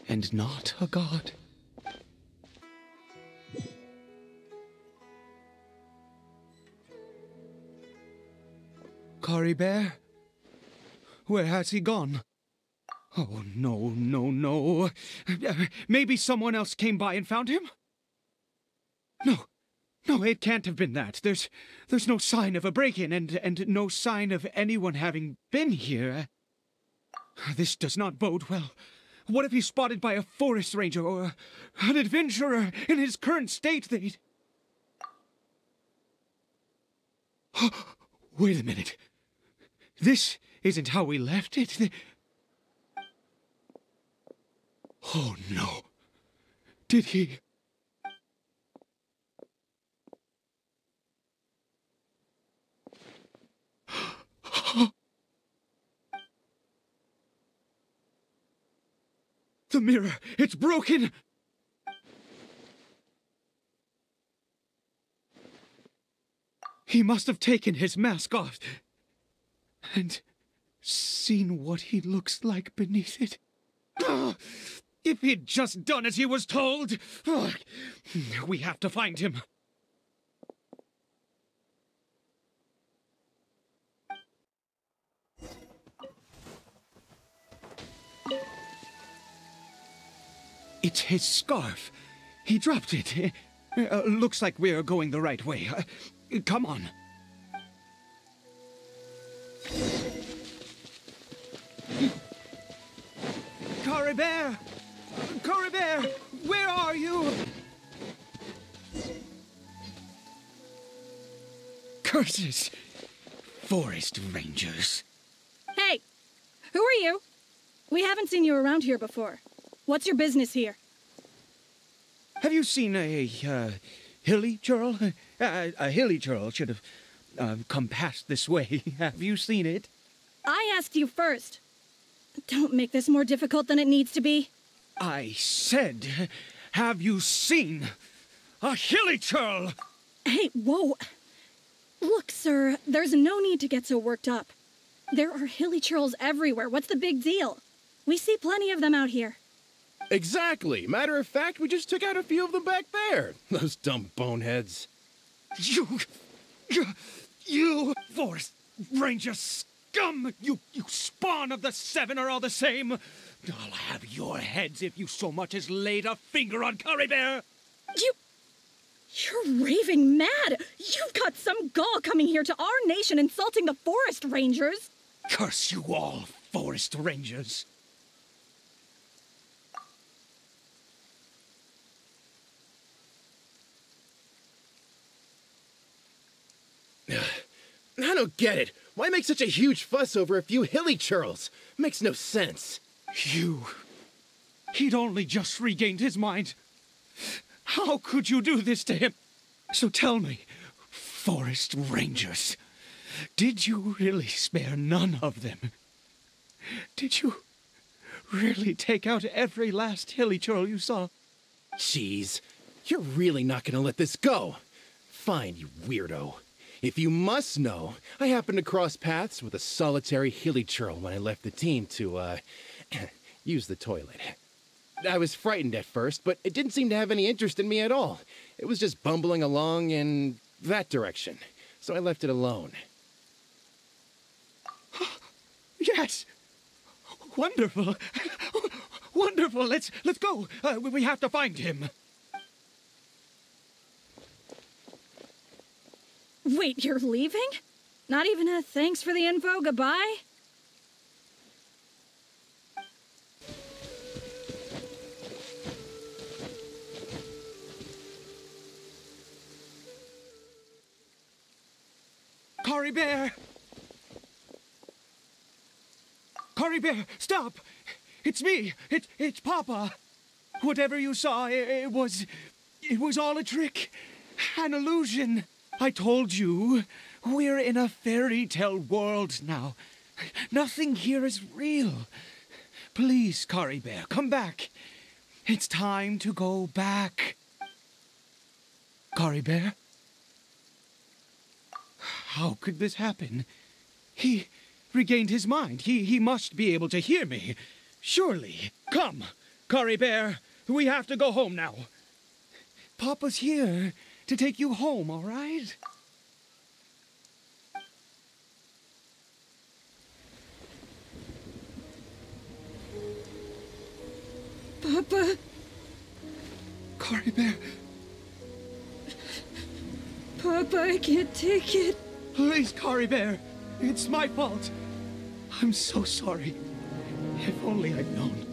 and not a god? Caribert? Where has he gone? Oh, no, no, no. Maybe someone else came by and found him? No, it can't have been that. There's no sign of a break-in and no sign of anyone having been here. This does not bode well. What if he's spotted by a forest ranger or an adventurer in his current state? Wait a minute. This isn't how we left it. Oh, no. Did he... The mirror! It's broken! He must have taken his mask off and seen what he looks like beneath it. If he'd just done as he was told! We have to find him. It's his scarf. He dropped it. Looks like we're going the right way. Come on. Caribert! Caribert! Where are you? Curses! Forest rangers. Hey! Who are you? We haven't seen you around here before. What's your business here? Have you seen a hilly churl? A hilly churl should have come past this way. Have you seen it? I asked you first. Don't make this more difficult than it needs to be. I said, have you seen a hilly churl? Hey, whoa. Look, sir, there's no need to get so worked up. There are hilly churls everywhere. What's the big deal? We see plenty of them out here. Exactly. Matter of fact, we just took out a few of them back there. Those dumb boneheads. You forest ranger scum! You spawn of the Seven are all the same. I'll have your heads if you so much as laid a finger on Caribert. You're raving mad. You've got some gall coming here to our nation insulting the forest rangers. Curse you all, forest rangers. I don't get it. Why make such a huge fuss over a few hilly churls? Makes no sense. He'd only just regained his mind. How could you do this to him? So tell me, forest rangers, did you really spare none of them? Did you really take out every last hilly churl you saw? Jeez, you're really not gonna let this go. Fine, you weirdo. If you must know, I happened to cross paths with a solitary hilly churl when I left the team to, use the toilet. I was frightened at first, but it didn't seem to have any interest in me at all. It was just bumbling along in that direction, so I left it alone. Yes! Wonderful! Wonderful! Let's go! We have to find him! Wait, you're leaving? Not even a thanks for the info, goodbye? Caribert! Caribert, stop! It's me! It's Papa! Whatever you saw, it was all a trick. An illusion. I told you, we're in a fairy tale world now. Nothing here is real. Please, Caribert, come back. It's time to go back. Caribert? How could this happen? He regained his mind. He must be able to hear me. Surely. Come, Caribert. We have to go home now. Papa's here to take you home, all right? Papa. Caribert. Papa, I can't take it. Please, Caribert. It's my fault. I'm so sorry. If only I'd known.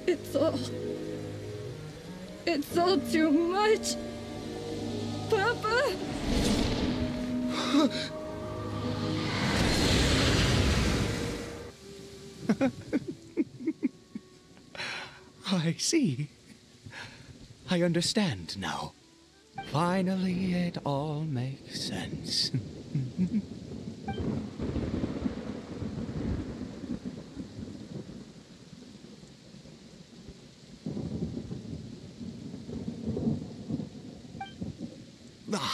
It's all too much. Papa! I see. I understand now. Finally, it all makes sense.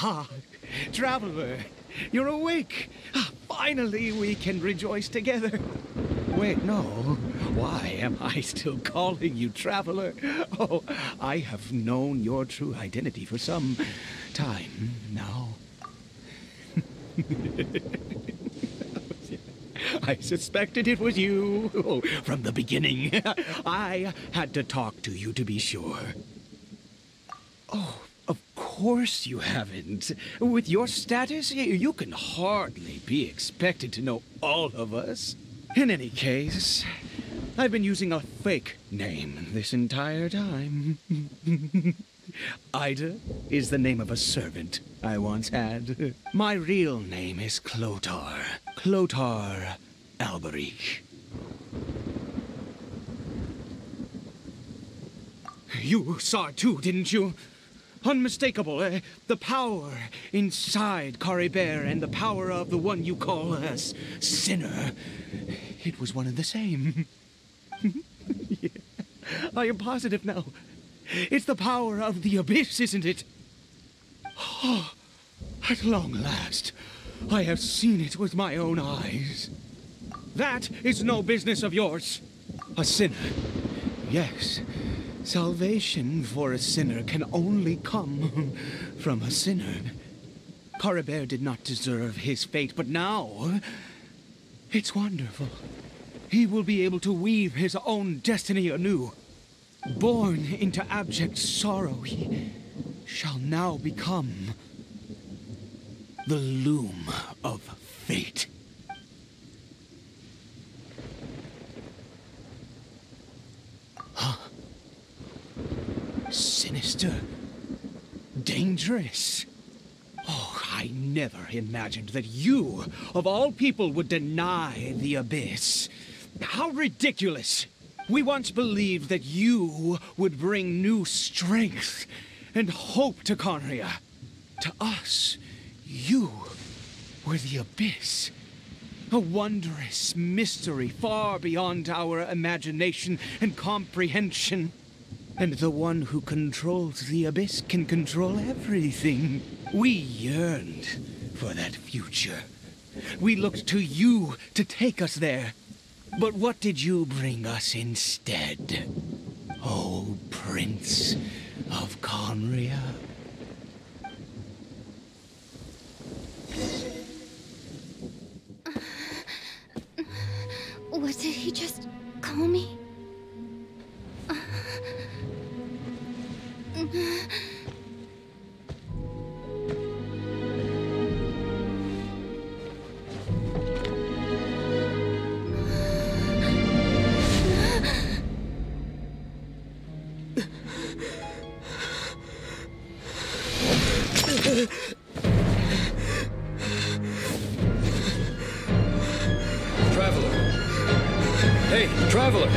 Ah, Traveler, you're awake. Finally, we can rejoice together. Wait, no. Why am I still calling you Traveler? Oh, I have known your true identity for some time now. I suspected it was you from the beginning. I had to talk to you to be sure. Oh, of course you haven't. With your status, you can hardly be expected to know all of us. In any case, I've been using a fake name this entire time. Ida is the name of a servant I once had. My real name is Clotar. Clotar Alberic. You saw it too, didn't you? Unmistakable, the power inside Caribert and the power of the one you call a sinner. It was one and the same. Yeah, I am positive now. It's the power of the abyss, isn't it? Oh, at long last, I have seen it with my own eyes. That is no business of yours. A sinner. Yes. Salvation for a sinner can only come from a sinner. Caribert did not deserve his fate, but now it's wonderful. He will be able to weave his own destiny anew. Born into abject sorrow, he shall now become the loom of fate. Huh? Sinister. Dangerous. Oh, I never imagined that you, of all people, would deny the abyss. How ridiculous! We once believed that you would bring new strength and hope to Conria. To us, you were the abyss. A wondrous mystery far beyond our imagination and comprehension. And the one who controls the abyss can control everything. We yearned for that future. We looked to you to take us there. But what did you bring us instead? Oh, Prince of Conria. What did he just call me? Traveler! Hey, Traveler!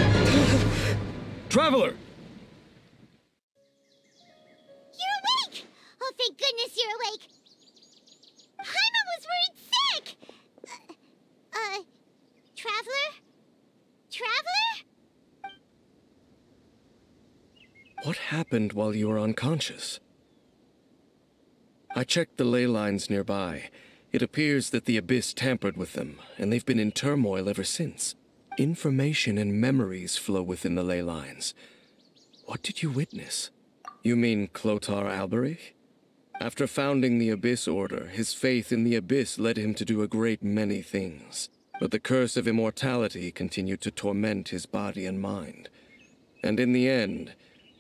Traveler! You're awake! Oh, thank goodness you're awake! What happened while you were unconscious? I checked the ley lines nearby. It appears that the Abyss tampered with them, and they've been in turmoil ever since. Information and memories flow within the ley lines. What did you witness? You mean Clothar Alberich? After founding the Abyss Order, his faith in the Abyss led him to do a great many things. But the curse of immortality continued to torment his body and mind. And in the end,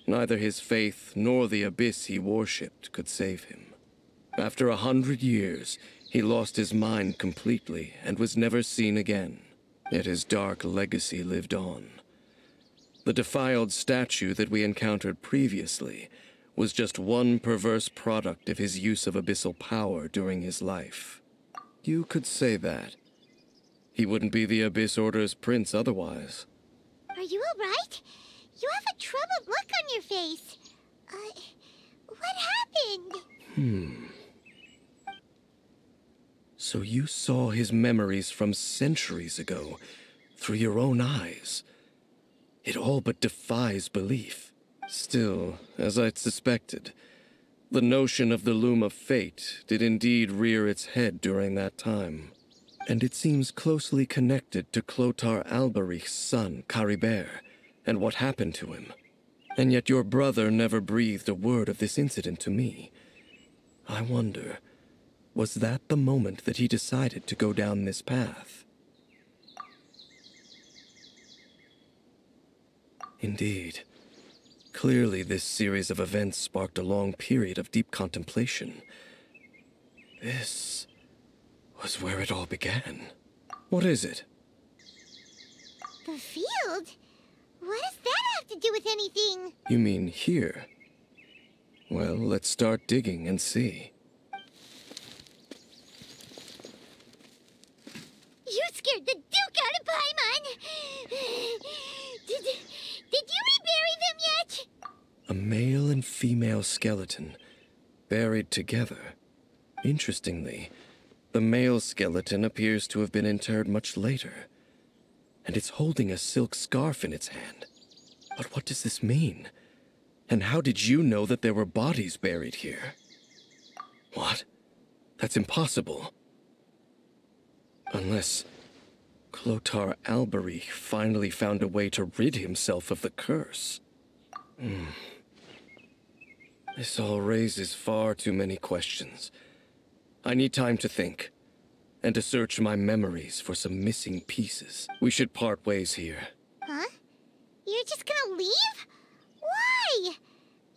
neither his faith nor the Abyss he worshipped could save him. After 100 years, he lost his mind completely and was never seen again. Yet his dark legacy lived on. The defiled statue that we encountered previously was just one perverse product of his use of abyssal power during his life. You could say that. He wouldn't be the Abyss Order's prince otherwise. Are you alright? You have a troubled look on your face. What happened? So you saw his memories from centuries ago, through your own eyes. It all but defies belief. Still, as I'd suspected, the notion of the Loom of Fate did indeed rear its head during that time. And it seems closely connected to Clothar Alberich's son, Caribert, and what happened to him. And yet your brother never breathed a word of this incident to me. I wonder, was that the moment that he decided to go down this path? Indeed. Clearly, this series of events sparked a long period of deep contemplation. This was where it all began. What is it? The field? What does that have to do with anything? You mean here? Well, let's start digging and see. You scared the Duke out of Paimon! Did you rebury them yet? A male and female skeleton, buried together. Interestingly, the male skeleton appears to have been interred much later, and it's holding a silk scarf in its hand. But what does this mean? And how did you know that there were bodies buried here? What? That's impossible. Unless Clothar Alberich finally found a way to rid himself of the curse. This all raises far too many questions. I need time to think, and to search my memories for some missing pieces. We should part ways here. Huh? You're just gonna leave? Why?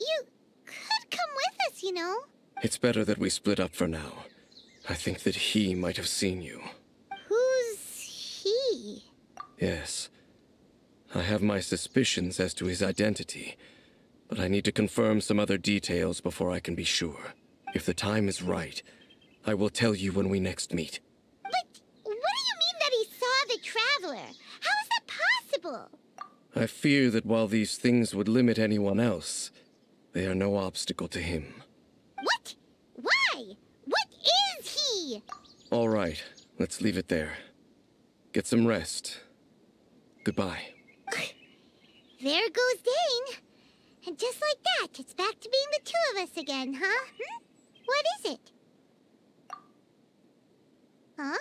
You could come with us, you know. It's better that we split up for now. I think that he might have seen you. Who's he? Yes. I have my suspicions as to his identity, but I need to confirm some other details before I can be sure. If the time is right, I will tell you when we next meet. But what do you mean that he saw the Traveler? How is that possible? I fear that while these things would limit anyone else, they are no obstacle to him. What? Why? What is he? All right, let's leave it there. Get some rest. Goodbye. There goes Dane. And just like that, it's back to being the two of us again, huh? What is it? Huh?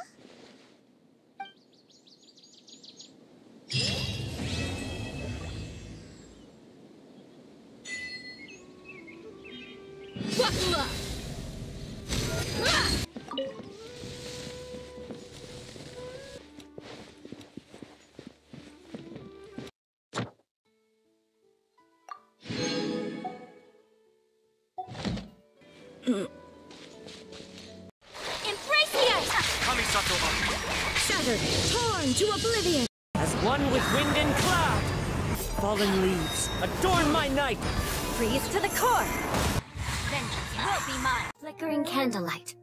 Shattered, torn to oblivion. As one with wind and cloud, fallen leaves adorn my night. Freeze to the core. Vengeance will be mine. Flickering candlelight.